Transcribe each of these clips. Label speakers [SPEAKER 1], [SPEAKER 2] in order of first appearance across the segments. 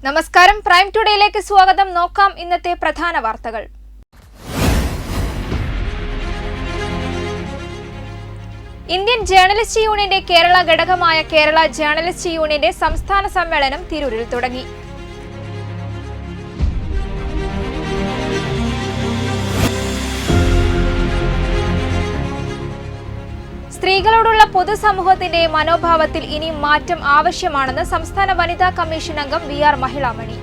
[SPEAKER 1] നമസ്കാരം, പ്രൈം ടുഡേയിലേക്ക് സ്വാഗതം. നോക്കാം ഇന്നത്തെ പ്രധാന വാർത്തകൾ. ഇന്ത്യൻ ജേർണലിസ്റ്റ് യൂണിയന്റെ കേരള ഘടകമായ കേരള ജേർണലിസ്റ്റ് യൂണിയന്റെ സംസ്ഥാന സമ്മേളനം തിരൂരിൽ തുടങ്ങി. സ്ത്രീകളോടുള്ള പൊതുസമൂഹത്തിന്റെ മനോഭാവത്തിൽ ഇനി മാറ്റം ആവശ്യമാണെന്ന് സംസ്ഥാന വനിതാ കമ്മീഷൻ അംഗം VR മഹിളാമണി.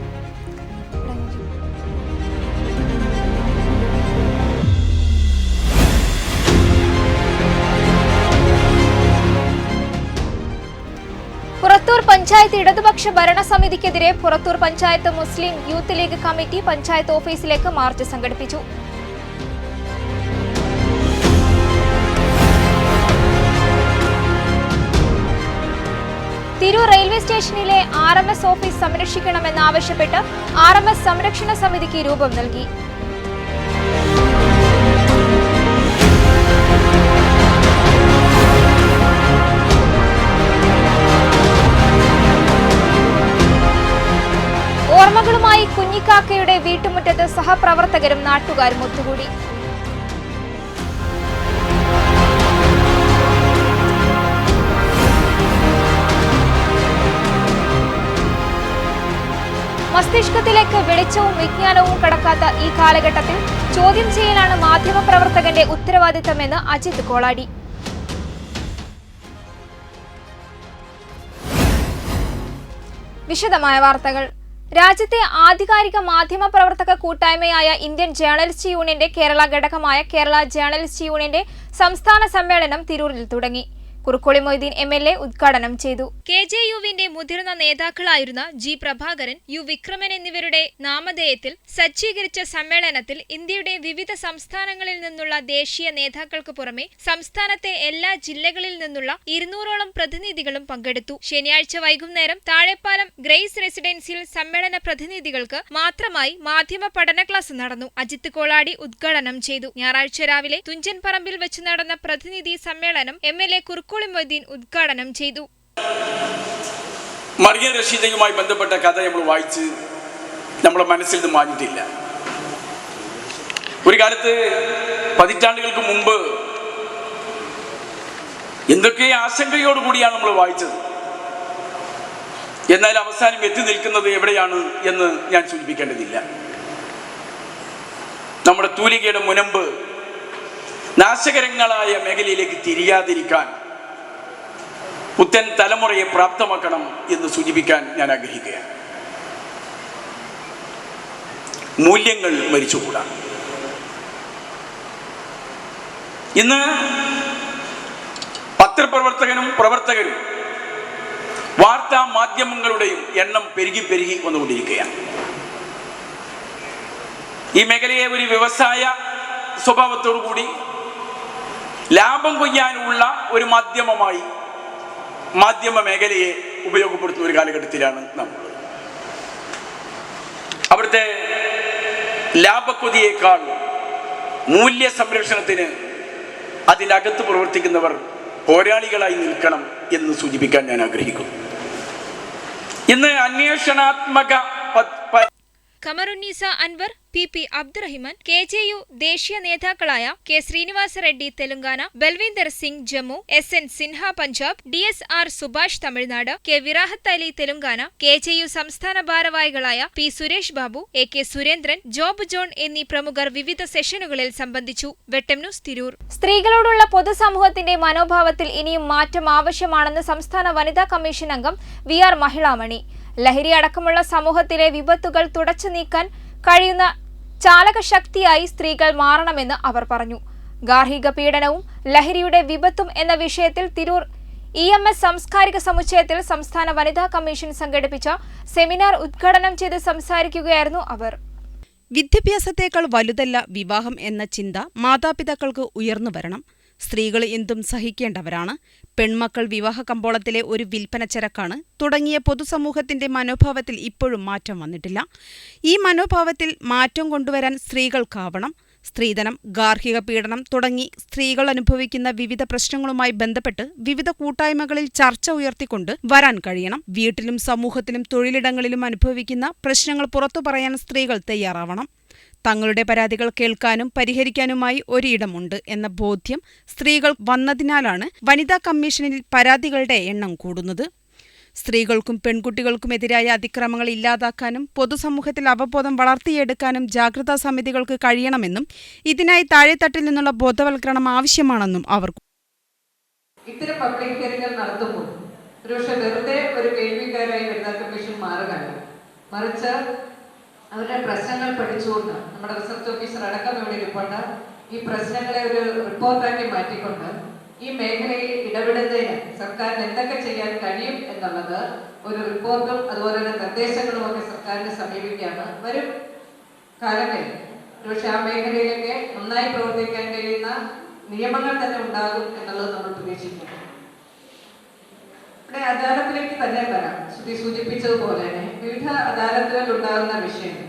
[SPEAKER 1] പുറത്തൂർ പഞ്ചായത്ത് ഇടതുപക്ഷ ഭരണസമിതിക്കെതിരെ പുറത്തൂർ പഞ്ചായത്ത് മുസ്ലിം യൂത്ത് ലീഗ് കമ്മിറ്റി പഞ്ചായത്ത് ഓഫീസിലേക്ക് മാർച്ച് സംഘടിപ്പിച്ചു. തിരൂർ റെയിൽവേ സ്റ്റേഷനിലെ RMS ഓഫീസ് സംരക്ഷിക്കണമെന്നാവശ്യപ്പെട്ട് RMS സംരക്ഷണ സമിതിക്ക് രൂപം നൽകി. ഓർമ്മകളുമായി കുഞ്ഞിക്കാക്കയുടെ വീട്ടുമുറ്റത്ത് സഹപ്രവർത്തകരും നാട്ടുകാരും ഒത്തുകൂടി. മസ്തിഷ്കത്തിലേക്ക് വെളിച്ചവും വിജ്ഞാനവും കടക്കാത്ത ഈ കാലഘട്ടത്തിൽ ചോദ്യം ചെയ്യലാണ് മാധ്യമപ്രവർത്തകന്റെ ഉത്തരവാദിത്തമെന്ന് അജിത് കോളാടി. വിശദമായ വാർത്തകൾ. രാജ്യത്തെ ആധികാരിക മാധ്യമപ്രവർത്തക കൂട്ടായ്മയായ ഇന്ത്യൻ ജേർണലിസ്റ്റ് യൂണിയന്റെ കേരള ഘടകമായ കേരള ജേർണലിസ്റ്റ് യൂണിയന്റെ സംസ്ഥാന സമ്മേളനം തിരൂരിൽ തുടങ്ങി. കുറുക്കോളി മൊയ്തീൻ MLA ഉദ്ഘാടനം ചെയ്തു. KJUവിന്റെ മുതിർന്ന നേതാക്കളായിരുന്ന G പ്രഭാകരൻ, U വിക്രമൻ എന്നിവരുടെ നാമധേയത്തിൽ സജ്ജീകരിച്ച സമ്മേളനത്തിൽ ഇന്ത്യയുടെ വിവിധ സംസ്ഥാനങ്ങളിൽ നിന്നുള്ള ദേശീയ നേതാക്കൾക്ക് പുറമെ സംസ്ഥാനത്തെ എല്ലാ ജില്ലകളിൽ നിന്നുള്ള 200ഓളം പ്രതിനിധികളും പങ്കെടുത്തു. ശനിയാഴ്ച വൈകുന്നേരം താഴെപ്പാലം ഗ്രേസ് റെസിഡൻസിയിൽ സമ്മേളന പ്രതിനിധികൾക്ക് മാത്രമായി മാധ്യമ പഠന ക്ലാസ് നടന്നു. അജിത് കോളാടി ഉദ്ഘാടനം ചെയ്തു. ഞായറാഴ്ച രാവിലെ തുഞ്ചൻ പറമ്പിൽ വെച്ച് നടന്ന പ്രതിനിധി സമ്മേളനം MLA കുറുക്കോളി മൊയ്തീൻ ഉദ്ഘാടനം ചെയ്തു.
[SPEAKER 2] മറിയം റഷീദയുമായി ബന്ധപ്പെട്ട കഥ നമ്മൾ വായിച്ച് നമ്മുടെ മനസ്സിൽ നിന്ന് മാഞ്ഞിട്ടില്ല. ഒരു കാലത്ത് പതിറ്റാണ്ടുകൾക്ക് മുമ്പ് എന്തൊക്കെ ആശങ്കയോടുകൂടിയാണ് നമ്മൾ വായിച്ചത്. എന്നാൽ അവസാനം എത്തി നിൽക്കുന്നത് എവിടെയാണ് എന്ന് ഞാൻ സൂചിപ്പിക്കേണ്ടതില്ല. നമ്മുടെ തൂലികയുടെ മുനമ്പ് നാശകരങ്ങളായ മേഖലയിലേക്ക് തിരിയാതിരിക്കാൻ പുത്തൻ തലമുറയെ പ്രാപ്തമാക്കണം എന്ന് സൂചിപ്പിക്കാൻ ഞാൻ ആഗ്രഹിക്കുകയാണ്. മൂല്യങ്ങൾ മരിച്ചുകൂടാ. ഇന്ന് പ്രവർത്തകരും വാർത്താ മാധ്യമങ്ങളുടെയും എണ്ണം പെരുകി വന്നുകൊണ്ടിരിക്കുകയാണ്. ഈ മേഖലയെ ഒരു വ്യവസായ സ്വഭാവത്തോടു കൂടി ലാഭം കൊയ്യാനുള്ള ഒരു മാധ്യമ മേഖലയെ ഉപയോഗപ്പെടുത്തുന്ന ഒരു കാലഘട്ടത്തിലാണ് നമ്മൾ. അവിടുത്തെ ലാഭക്കൊതിയേക്കാൾ മൂല്യ സംരക്ഷണത്തിന് അതിനകത്ത് പ്രവർത്തിക്കുന്നവർ പോരാളികളായി നിൽക്കണം എന്ന് സൂചിപ്പിക്കാൻ ഞാൻ ആഗ്രഹിക്കുന്നു. ഇന്ന് അന്വേഷണാത്മക
[SPEAKER 1] കമറുന്നീസ അൻവർ, PP അബ്ദുറഹിമാൻ, KJU ദേശീയ നേതാക്കളായ K Srinivasa Reddy Telangana, Balvinder Singh Jammu, SN Sinha Punjab, DSR Subhash Tamil Nadu, K Virahath Ali Telangana, KJU സംസ്ഥാന ഭാരവാഹികളായ P Suresh Babu, AK Surendran, job John എന്നീ പ്രമുഖർ വിവിധ സെഷനുകളിൽ സംബന്ധിച്ചു. വെട്ടം ന്യൂസ് തിരൂർ. സ്ത്രീകളോടുള്ള പൊതുസമൂഹത്തിന്റെ മനോഭാവത്തിൽ ഇനിയും മാറ്റം ആവശ്യമാണെന്ന് സംസ്ഥാന വനിതാ കമ്മീഷൻ അംഗം VR മഹിളാമണി. ലഹരി അടക്കമുള്ള സമൂഹത്തിലെ വിപത്തുകൾ തുടച്ചു നീക്കാൻ കഴിയുന്ന ചാലകശക്തിയായി സ്ത്രീകൾ മാറണമെന്ന് അവർ പറഞ്ഞു. ഗാർഹിക പീഡനവും ലഹരിയുടെ വിപത്തും എന്ന വിഷയത്തിൽ തിരൂർ EMS സാംസ്കാരിക സമുച്ചയത്തിൽ സംസ്ഥാന വനിതാ കമ്മീഷൻ സംഘടിപ്പിച്ച സെമിനാർ ഉദ്ഘാടനം ചെയ്ത് സംസാരിക്കുകയായിരുന്നു അവർ.
[SPEAKER 3] വിദ്യാഭ്യാസത്തേക്കാൾ വലുതല്ല വിവാഹം എന്ന ചിന്ത മാതാപിതാക്കൾക്ക് ഉയർന്നു വരണം. സ്ത്രീകൾ എന്തും സഹിക്കേണ്ടവരാണ്. പെൺമക്കൾ വിവാഹ കമ്പോളത്തിലെ ഒരു വിൽപ്പനച്ചരക്കാണ് തുടങ്ങിയ പൊതുസമൂഹത്തിന്റെ മനോഭാവത്തിൽ ഇപ്പോഴും മാറ്റം വന്നിട്ടില്ല. ഈ മനോഭാവത്തിൽ മാറ്റം കൊണ്ടുവരാൻ സ്ത്രീകൾക്കാവണം. സ്ത്രീധനം, ഗാർഹിക പീഡനം തുടങ്ങി സ്ത്രീകൾ അനുഭവിക്കുന്ന വിവിധ പ്രശ്നങ്ങളുമായി ബന്ധപ്പെട്ട് വിവിധ കൂട്ടായ്മകളിൽ ചർച്ച ഉയർത്തിക്കൊണ്ട് വരാൻ കഴിയണം. വീട്ടിലും സമൂഹത്തിലും തൊഴിലിടങ്ങളിലും അനുഭവിക്കുന്ന പ്രശ്നങ്ങൾ പുറത്തു പറയാൻ സ്ത്രീകൾ തയ്യാറാവണം. തങ്ങളുടെ പരാതികൾ കേൾക്കാനും പരിഹരിക്കാനുമായി ഒരിടമുണ്ട് എന്ന ബോധ്യം സ്ത്രീകൾ വന്നതിനാലാണ് വനിതാ കമ്മീഷനിൽ പരാതികളുടെ എണ്ണം കൂടുന്നത്. സ്ത്രീകൾക്കും പെൺകുട്ടികൾക്കുമെതിരായ അതിക്രമങ്ങൾ ഇല്ലാതാക്കാനും പൊതുസമൂഹത്തിൽ അവബോധം വളർത്തിയെടുക്കാനും ജാഗ്രതാ സമിതികൾക്ക് കഴിയണമെന്നും ഇതിനായി താഴെത്തട്ടിൽ നിന്നുള്ള ബോധവൽക്കരണം ആവശ്യമാണെന്നും അവർ
[SPEAKER 4] ഇത്തരം പബ്ലിക് ഹിയറിംഗുകൾ നടത്തുമ്പോൾ ഒരുപക്ഷെ വെറുതെ ഒരു കേൾവിക്കാരായി വനിതാ കമ്മീഷൻ മാറുകയാണ്. മറിച്ച് അവരുടെ പ്രശ്നങ്ങൾ പഠിച്ചുകൊണ്ട് നമ്മുടെ റിസർച്ച് ഓഫീസർ അടക്കം ഇവിടെ ഇരിപ്പുണ്ട്. ഈ പ്രശ്നങ്ങളെ ഒരു റിപ്പോർട്ടാക്കി മാറ്റിക്കൊണ്ട് ഈ മേഖലയിൽ ഇടപെടുന്നതിന് സർക്കാരിന് എന്തൊക്കെ ചെയ്യാൻ കഴിയും എന്നുള്ളത് ഒരു റിപ്പോർട്ടും അതുപോലെ തന്നെ നിർദ്ദേശങ്ങളും ഒക്കെ സർക്കാരിനെ സമീപിക്കാണ്. വരും കാലങ്ങളിൽ ഒരുപക്ഷെ ആ മേഖലയിലൊക്കെ നന്നായി പ്രവർത്തിക്കാൻ കഴിയുന്ന നിയമങ്ങൾ തന്നെ ഉണ്ടാകും എന്നുള്ളത് നമ്മൾ പ്രതീക്ഷിക്കുന്നു. ഇവിടെ അദാലത്തിലേക്ക് തന്നെ വരാം. ശ്രുതി സൂചിപ്പിച്ചതുപോലെ തന്നെ വിവിധ അദാലത്തുകളിൽ ഉണ്ടാകുന്ന വിഷയങ്ങൾ,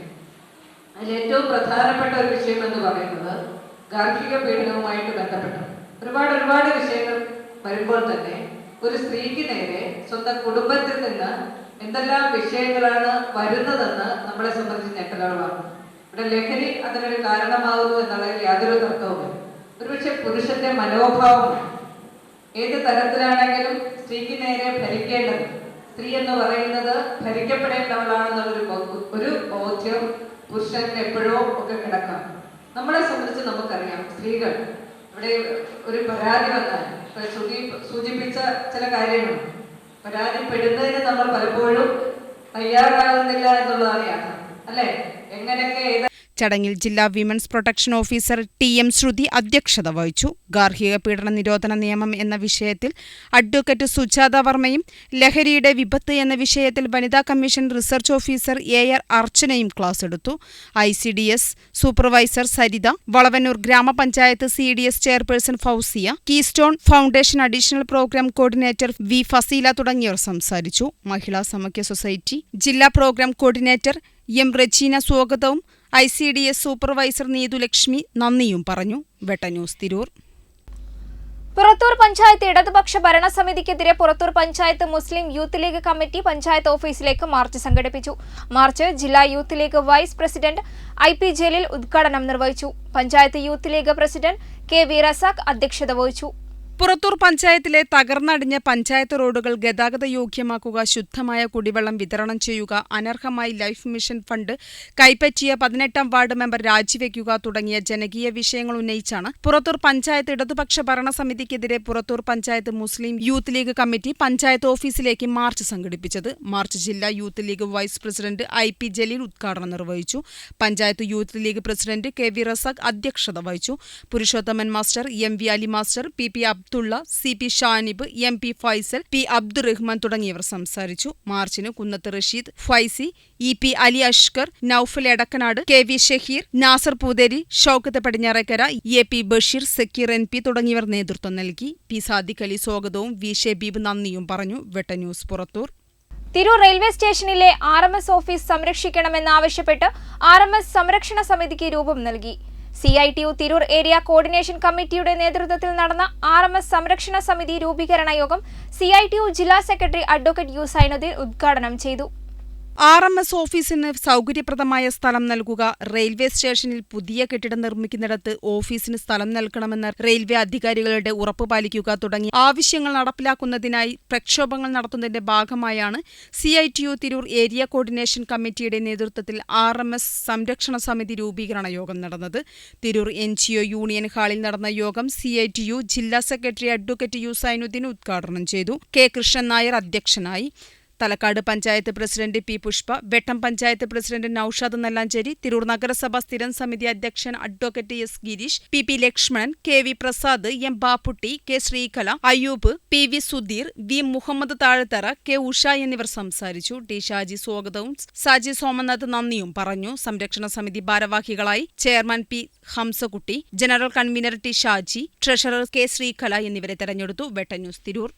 [SPEAKER 4] അതിൽ ഏറ്റവും പ്രധാനപ്പെട്ട ഒരു വിഷയം എന്ന് പറയുന്നത് ഗാർഹിക പീഡനവുമായിട്ട് ബന്ധപ്പെട്ട ഒരുപാട് വിഷയങ്ങൾ വരുമ്പോൾ തന്നെ ഒരു സ്ത്രീക്ക് നേരെ സ്വന്തം കുടുംബത്തിൽ നിന്ന് എന്തെല്ലാം വിഷയങ്ങളാണ് വരുന്നതെന്ന് നമ്മളെ സംബന്ധിച്ച് ഞെട്ടലുകളാണ്. ഇവിടെ ലഹരി അതിനൊരു കാരണമാകുന്നു എന്നുള്ളതിൽ യാതൊരു തർക്കവുമില്ല. ഒരുപക്ഷെ പുരുഷന്റെ മനോഭാവം ഏത് തരത്തിലാണെങ്കിലും സ്ത്രീക്ക് നേരെ ഭരിക്കേണ്ടത്, സ്ത്രീ എന്ന് പറയുന്നത് ഭരിക്കപ്പെടേണ്ടവളാണെന്നുള്ളൊരു ഒരു ബോധ്യം പുരുഷന് എപ്പോഴോ ഒക്കെ കിടക്കാം. നമ്മളെ സംബന്ധിച്ച് നമുക്കറിയാം, സ്ത്രീകൾ ഇവിടെ ഒരു പരാതി വന്നാൽ സൂചിപ്പിച്ച ചില കാര്യങ്ങൾ പരാതിപ്പെടുന്നതിന് നമ്മൾ പലപ്പോഴും തയ്യാറാകുന്നില്ല എന്നുള്ളതാണ് യാഥാർത്ഥ്യം, അല്ലെ? എങ്ങനെയൊക്കെ
[SPEAKER 3] ചടങ്ങിൽ ജില്ലാ വിമൻസ് പ്രൊട്ടക്ഷൻ ഓഫീസർ ടി.എം. ശ്രുതി അധ്യക്ഷത വഹിച്ചു. ഗാർഹിക പീഡന നിരോധന നിയമം എന്ന വിഷയത്തിൽ അഡ്വക്കേറ്റ് സുജാത വർമ്മയും ലഹരിയുടെ വിപത്ത് എന്ന വിഷയത്തിൽ വനിതാ കമ്മീഷൻ റിസർച്ച് ഓഫീസർ എ.ആർ. അർച്ചനയും ക്ലാസ് എടുത്തു. ICDS സൂപ്പർവൈസർ സരിത, വളവന്നൂർ ഗ്രാമപഞ്ചായത്ത് CDS chairperson Fousiya, keystone foundation additional programme coordinator V. Faseela തുടങ്ങിയവർ സംസാരിച്ചു. മഹിളാ സമഗ്ര സൊസൈറ്റി ജില്ലാ പ്രോഗ്രാം കോർഡിനേറ്റർ എം. റജീന സ്വാഗതവും ICDS സൂപ്പർവൈസർ നീതുലക്ഷ്മി നന്ദിയും പറഞ്ഞു. വെട്ടന്യൂസ് തിരൂർ.
[SPEAKER 1] പുറത്തൂർ പഞ്ചായത്ത് ഇടതുപക്ഷ ഭരണസമിതിക്കെതിരെ പുറത്തൂർ പഞ്ചായത്ത് മുസ്ലിം യൂത്ത് ലീഗ് കമ്മിറ്റി പഞ്ചായത്ത് ഓഫീസിലേക്ക് മാർച്ച് സംഘടിപ്പിച്ചു. മാർച്ച് ജില്ലാ youth league vice president IP Jaleel ഉദ്ഘാടനം നിർവഹിച്ചു. Panchayat youth league president KV Razak അധ്യക്ഷത വഹിച്ചു.
[SPEAKER 3] പുറത്തൂർ പഞ്ചായത്തിലെ തകർന്നടിഞ്ഞ പഞ്ചായത്ത് റോഡുകൾ ഗതാഗത യോഗ്യമാക്കുക, ശുദ്ധമായ കുടിവെള്ളം വിതരണം ചെയ്യുക, അനർഹമായി ലൈഫ് മിഷൻ ഫണ്ട് കൈപ്പറ്റിയ 18ാം വാർഡ് മെമ്പർ രാജിവെക്കുക തുടങ്ങിയ ജനകീയ വിഷയങ്ങൾ ഉന്നയിച്ചാണ് പുറത്തൂർ പഞ്ചായത്ത് ഇടതുപക്ഷ ഭരണസമിതിക്കെതിരെ പുറത്തൂർ പഞ്ചായത്ത് മുസ്ലിം യൂത്ത് ലീഗ് കമ്മിറ്റി പഞ്ചായത്ത് ഓഫീസിലേക്ക് മാർച്ച് സംഘടിപ്പിച്ചത്. മാർച്ച് ജില്ലാ youth league vice president IP Jaleel ഉദ്ഘാടനം നിർവഹിച്ചു. Panchayat youth league president KV Razak അധ്യക്ഷത വഹിച്ചു. Purushothaman master, MV Ali master, PP Abdulla, CP Shanib, MP Faisal, P Abdurahman തുടങ്ങിയവർ സംസാരിച്ചു. മാർച്ചിന് കുന്നത്ത് റഷീദ്, ഫൈസി, EP അലി അഷ്കർ, നൌഫൽ എടക്കനാട്, KV ഷഹീർ, നാസർ പൂതേരി, ഷൌക്കത്ത് പടിഞ്ഞാറേക്കര, AP ബഷീർ, സക്കീർ NP തുടങ്ങിയവർ നേതൃത്വം നൽകി. P സാദിഖ് അലി സ്വാഗതവും V ഷബീബ് നന്ദിയും പറഞ്ഞു. വെട്ടന്യൂസ് പുറത്തൂർ.
[SPEAKER 1] തിരൂർ റെയിൽവേ സ്റ്റേഷനിലെ RMS ഓഫീസ് സംരക്ഷിക്കണമെന്നാവശ്യപ്പെട്ട് RMS സംരക്ഷണ സമിതിക്ക് രൂപം നൽകി. CITU തിരൂർ ഏരിയ കോർഡിനേഷൻ കമ്മിറ്റിയുടെ നേതൃത്വത്തിൽ നടന്ന RMS സംരക്ഷണ സമിതി രൂപീകരണ യോഗം CITU ജില്ലാ സെക്രട്ടറി അഡ്വക്കേറ്റ് U സൈനുദ്ദീൻ ഉദ്ഘാടനം ചെയ്തു.
[SPEAKER 3] RMS ഓഫീസിന് സൗകര്യപ്രദമായ സ്ഥലം നൽകുക, റെയിൽവേ സ്റ്റേഷനിൽ പുതിയ കെട്ടിടം നിർമ്മിക്കുന്നിടത്ത് ഓഫീസിന് സ്ഥലം നൽകണമെന്ന റെയിൽവേ അധികാരികളുടെ ഉറപ്പ് പാലിക്കുക തുടങ്ങിയ ആവശ്യങ്ങൾ നടപ്പിലാക്കുന്നതിനായി പ്രക്ഷോഭങ്ങൾ നടത്തുന്നതിന്റെ ഭാഗമായാണ് CITU തിരൂർ ഏരിയ കോർഡിനേഷൻ കമ്മിറ്റിയുടെ നേതൃത്വത്തിൽ RMS സംരക്ഷണ സമിതി രൂപീകരണ യോഗം നടന്നത്. തിരൂർ NGO യൂണിയൻ ഹാളിൽ നടന്ന യോഗം CITU ജില്ലാ സെക്രട്ടറി അഡ്വക്കേറ്റ് U സൈനുദ്ദീൻ ഉദ്ഘാടനം ചെയ്തു. K. കൃഷ്ണൻ നായർ അധ്യക്ഷനായി. Thalakkad panchayat president P Pushpa, Vettam panchayat president Naushad Nallancheri, Tirur നഗരസഭ സ്ഥിരം സമിതി അധ്യക്ഷൻ advocate S Girish, P Lakshmanan, K V Prasad, M Bapputty, K Sreekala, Ayyub, P V Sudheer, V Muhammad Thazhathara, K Usha എന്നിവർ സംസാരിച്ചു. ടി ഷാജി സ്വാഗതവും സാജി സോമനാഥ് നന്ദിയും പറഞ്ഞു. സംരക്ഷണ സമിതി ഭാരവാഹികളായി chairman P Hamsakutty, general convener T Shaji, treasurer K Sreekala എന്നിവരെ തെരഞ്ഞെടുത്തു. വെട്ടം ന്യൂസ് തിരൂർ.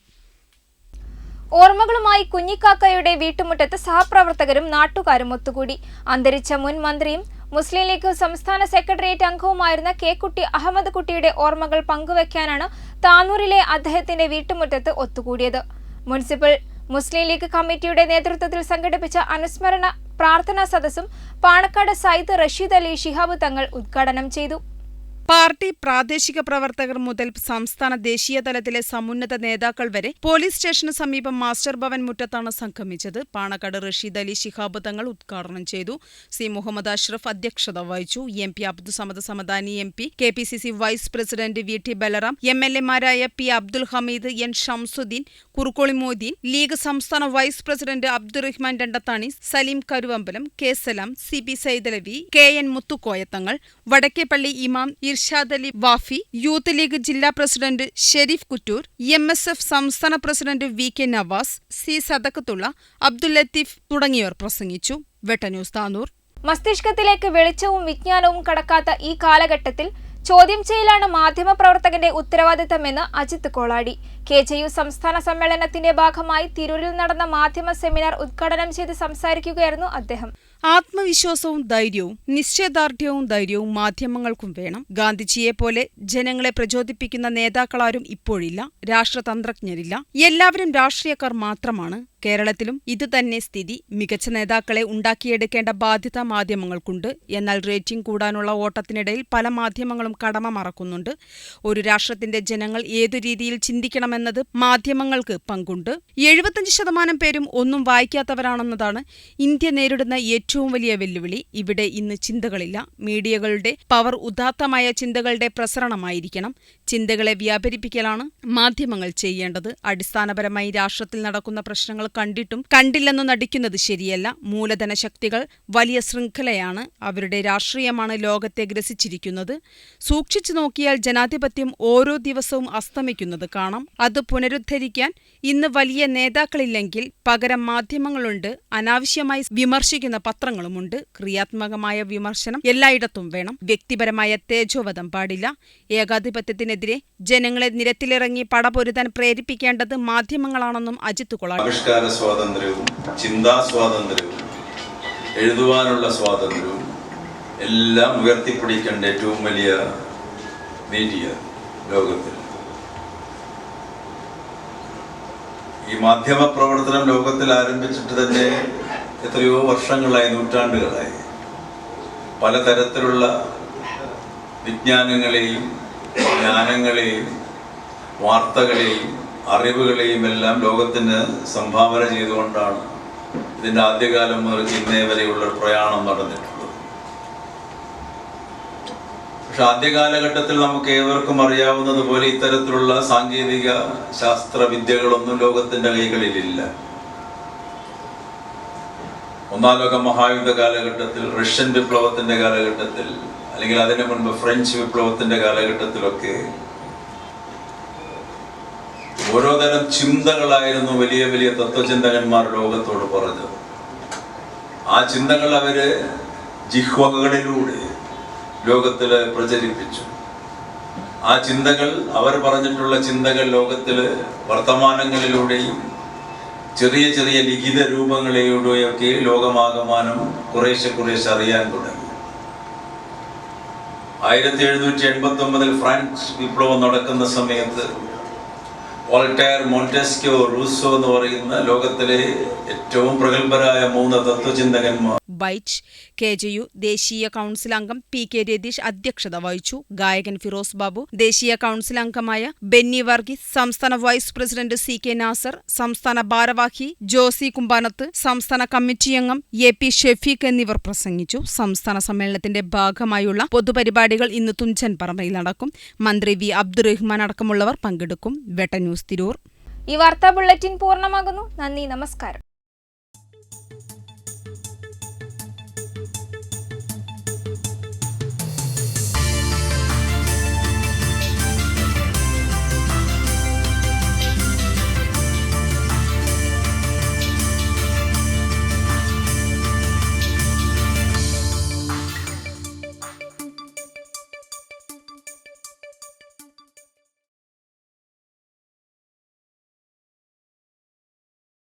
[SPEAKER 1] ഓർമ്മകളുമായി കുഞ്ഞിക്കാക്കയുടെ വീട്ടുമുറ്റത്ത് സഹപ്രവർത്തകരും നാട്ടുകാരും ഒത്തുകൂടി. അന്തരിച്ച മുൻ മന്ത്രിയും മുസ്ലിം ലീഗ് സംസ്ഥാന സെക്രട്ടേറിയറ്റ് അംഗവുമായിരുന്ന കെ കുട്ടി അഹമ്മദ് കുട്ടിയുടെ ഓർമ്മകൾ പങ്കുവയ്ക്കാനാണ് താനൂരിലെ അദ്ദേഹത്തിന്റെ വീട്ടുമുറ്റത്ത് ഒത്തുകൂടിയത്. മുനിസിപ്പൽ മുസ്ലിം ലീഗ് കമ്മിറ്റിയുടെ നേതൃത്വത്തിൽ സംഘടിപ്പിച്ച അനുസ്മരണ പ്രാർത്ഥനാ സദസ്സും പാണക്കാട് സയ്യിദ് റഷീദ് അലി ശിഹാബ് തങ്ങൾ ഉദ്ഘാടനം ചെയ്തു.
[SPEAKER 3] പാർട്ടി പ്രാദേശിക പ്രവർത്തകർ മുതൽ സംസ്ഥാന ദേശീയ തലത്തിലെ സമുന്നത നേതാക്കൾ വരെ പോലീസ് സ്റ്റേഷന് സമീപം മാസ്റ്റർ ഭവൻ മുറ്റത്താണ് സംഗമിച്ചത്. പാണക്കാട് റഷീദ് അലി ശിഹാബ് തങ്ങൾ ഉദ്ഘാടനം ചെയ്തു. സി മുഹമ്മദ് അഷ്റഫ് അധ്യക്ഷത വഹിച്ചു. M P Abdussamad Samadani, M P, K P C C vice president V T Balram, എംഎൽഎമാരായ P Abdul Hameed, N Shamsuddeen, Kurukkoli Moideen, league സംസ്ഥാന vice president Abdurahman Randathani, Saleem Karuvambalam, K Salam, C P Saidalavi, K N Muthukoyathangal, Vadakkepalli ഇമാം ഇർഷാദ് അലി വാഫി, യൂത്ത് ലീഗ് ജില്ലാ പ്രസിഡന്റ് ഷെരീഫ് കുറ്റൂർ, MSF സംസ്ഥാന president V K Navas, C Sadakkathulla, Abdul Latheef തുടങ്ങിയവർ പ്രസംഗിച്ചു. വെട്ടം ന്യൂസ് താനൂർ.
[SPEAKER 1] മസ്തിഷ്കത്തിലേക്ക് വെളിച്ചവും വിജ്ഞാനവും കടക്കാത്ത ഈ കാലഘട്ടത്തിൽ ചോദ്യം ചെയ്യലാണ് മാധ്യമപ്രവർത്തകന്റെ ഉത്തരവാദിത്തമെന്ന് അജിത് കോളാടി. KJU സംസ്ഥാന സമ്മേളനത്തിന്റെ ഭാഗമായി തിരൂരിൽ നടന്ന മാധ്യമ സെമിനാർ ഉദ്ഘാടനം ചെയ്ത് സംസാരിക്കുകയായിരുന്നു അദ്ദേഹം.
[SPEAKER 3] ആത്മവിശ്വാസവും ധൈര്യവും നിശ്ചയദാർഢ്യവും ധൈര്യവും മാധ്യമങ്ങൾക്കും വേണം. ഗാന്ധിജിയെപ്പോലെ ജനങ്ങളെ പ്രചോദിപ്പിക്കുന്ന നേതാക്കളാരും ഇപ്പോഴില്ല. രാഷ്ട്രതന്ത്രജ്ഞരില്ല. എല്ലാവരും രാഷ്ട്രീയക്കാർ മാത്രമാണ്. കേരളത്തിലും ഇതുതന്നെ സ്ഥിതി. മികച്ച നേതാക്കളെ ഉണ്ടാക്കിയെടുക്കേണ്ട ബാധ്യത മാധ്യമങ്ങൾക്കുണ്ട്. എന്നാൽ റേറ്റിംഗ് കൂടാനുള്ള ഓട്ടത്തിനിടയിൽ പല മാധ്യമങ്ങളും കടമ മറക്കുന്നുണ്ട്. ഒരു രാഷ്ട്രത്തിന്റെ ജനങ്ങൾ ഏതു രീതിയിൽ ചിന്തിക്കണമെന്നത് മാധ്യമങ്ങൾക്ക് പങ്കുണ്ട്. 75% പേരും ഒന്നും വായിക്കാത്തവരാണെന്നതാണ് ഇന്ത്യ നേരിടുന്ന ഏറ്റവും വലിയ വെല്ലുവിളി. ഇവിടെ ഇന്ന് ചിന്തകളില്ല. മീഡിയകളുടെ പവർ ഉദാത്തമായ ചിന്തകളുടെ പ്രസരണമായിരിക്കണം. ചിന്തകളെ വ്യാപരിപ്പിക്കലാണ് മാധ്യമങ്ങൾ ചെയ്യേണ്ടത്. അടിസ്ഥാനപരമായി രാഷ്ട്രത്തിൽ നടക്കുന്ന പ്രശ്നങ്ങൾ കണ്ടിട്ടും കണ്ടില്ലെന്നു നടിക്കുന്നത് ശരിയല്ല. മൂലധന ശക്തികൾ വലിയ ശൃംഖലയാണ്. അവരുടെ രാഷ്ട്രീയമാണ് ലോകത്തെ ഗ്രസിച്ചിരിക്കുന്നത്. സൂക്ഷിച്ചു നോക്കിയാൽ ജനാധിപത്യം ഓരോ ദിവസവും അസ്തമിക്കുന്നത് കാണാം. അത് പുനരുദ്ധരിക്കാൻ ഇന്ന് വലിയ നേതാക്കളില്ലെങ്കിൽ പകരം മാധ്യമങ്ങളുണ്ട്. അനാവശ്യമായി വിമർശിക്കുന്ന പത്രങ്ങളുമുണ്ട്. ക്രിയാത്മകമായ വിമർശനം എല്ലായിടത്തും വേണം. വ്യക്തിപരമായ തേജോവധം പാടില്ല. ഏകാധിപത്യത്തിനെതിരെ ജനങ്ങളെ നിരത്തിലിറങ്ങി പടപൊരുതാൻ പ്രേരിപ്പിക്കേണ്ടത് മാധ്യമങ്ങളാണെന്നും അജിത് കോളാടി.
[SPEAKER 5] ആവിഷ്കാര സ്വാതന്ത്ര്യവും ചിന്താ സ്വാതന്ത്ര്യവും എഴുതുവാനുള്ള സ്വാതന്ത്ര്യവും എല്ലാം ഉയർത്തിപ്പിടിക്കേണ്ട ഏറ്റവും വലിയ മീഡിയ ലോകത്തിൽ. ഈ മാധ്യമ പ്രവർത്തനം ലോകത്തിൽ ആരംഭിച്ചിട്ട് തന്നെ എത്രയോ വർഷങ്ങളായി, നൂറ്റാണ്ടുകളായി. പലതരത്തിലുള്ള വിജ്ഞാനങ്ങളെയും ജ്ഞാനങ്ങളെയും വാർത്തകളെയും അറിവുകളെയും എല്ലാം ലോകത്തിന് സംഭാവന ചെയ്തുകൊണ്ടാണ് ഇതിൻ്റെ ആദ്യകാലം മുതൽ ഇന്നേ വരെയുള്ള പ്രയാണം നടന്നിട്ടുള്ളത്. പക്ഷെ ആദ്യകാലഘട്ടത്തിൽ നമുക്ക് ഏവർക്കും അറിയാവുന്നതുപോലെ ഇത്തരത്തിലുള്ള സാങ്കേതിക ശാസ്ത്ര വിദ്യകളൊന്നും ലോകത്തിൻ്റെ കൈകളിലില്ല. ഒന്നാം ലോക മഹായുദ്ധ കാലഘട്ടത്തിൽ, റഷ്യൻ വിപ്ലവത്തിന്റെ കാലഘട്ടത്തിൽ, അല്ലെങ്കിൽ അതിനു മുൻപ് ഫ്രഞ്ച് വിപ്ലവത്തിന്റെ കാലഘട്ടത്തിലൊക്കെ ഓരോ തരം ചിന്തകളായിരുന്നു വലിയ വലിയ തത്വചിന്തകന്മാർ ലോകത്തോട് പറഞ്ഞത്. ആ ചിന്തകൾ അവര് ജിഹ്വകളിലൂടെ ലോകത്തില് പ്രചരിപ്പിച്ചു. ആ ചിന്തകൾ, അവർ പറഞ്ഞിട്ടുള്ള ചിന്തകൾ ലോകത്തില് വർത്തമാനങ്ങളിലൂടെയും ചെറിയ ചെറിയ ലിഖിത രൂപങ്ങളിലൂടെയൊക്കെ ലോകമാകമാനം കുറേശ്ശെ അറിയാൻ തുടങ്ങി. 1789 ഫ്രഞ്ച് വിപ്ലവം നടക്കുന്ന സമയത്ത് വോൾട്ടയർ, മോണ്ടെസ്ക്യോ, റൂസോ എന്ന് പറയുന്ന ലോകത്തിലെ ഏറ്റവും പ്രഗത്ഭരായ 3 തത്വചിന്തകന്മാർ.
[SPEAKER 3] ബൈറ്റ് KJU ദേശീയ കൗൺസിൽ അംഗം PK രതീഷ് അധ്യക്ഷത വഹിച്ചു. ഗായകൻ ഫിറോസ് ബാബു, ദേശീയ കൗൺസിൽ അംഗമായ ബെന്നി വർഗീസ്, സംസ്ഥാന വൈസ് പ്രസിഡന്റ് CK നാസർ, സംസ്ഥാന ഭാരവാഹി ജോസി കുമ്പാനത്ത്, സംസ്ഥാന കമ്മിറ്റി അംഗം AP ഷെഫീഖ് എന്നിവർ പ്രസംഗിച്ചു. സംസ്ഥാന സമ്മേളനത്തിന്റെ ഭാഗമായുള്ള പൊതുപരിപാടികൾ ഇന്ന് തുഞ്ചൻ പറമ്പയിൽ നടക്കും. മന്ത്രി V അബ്ദുറഹ്മാൻ അടക്കമുള്ളവർ പങ്കെടുക്കും. വെട്ടം ന്യൂസ് തിരൂർ.
[SPEAKER 1] ഈ വാർത്താ ബുള്ളറ്റിൻ പൂർണ്ണമാകുന്നു. നന്ദി, നമസ്കാരം.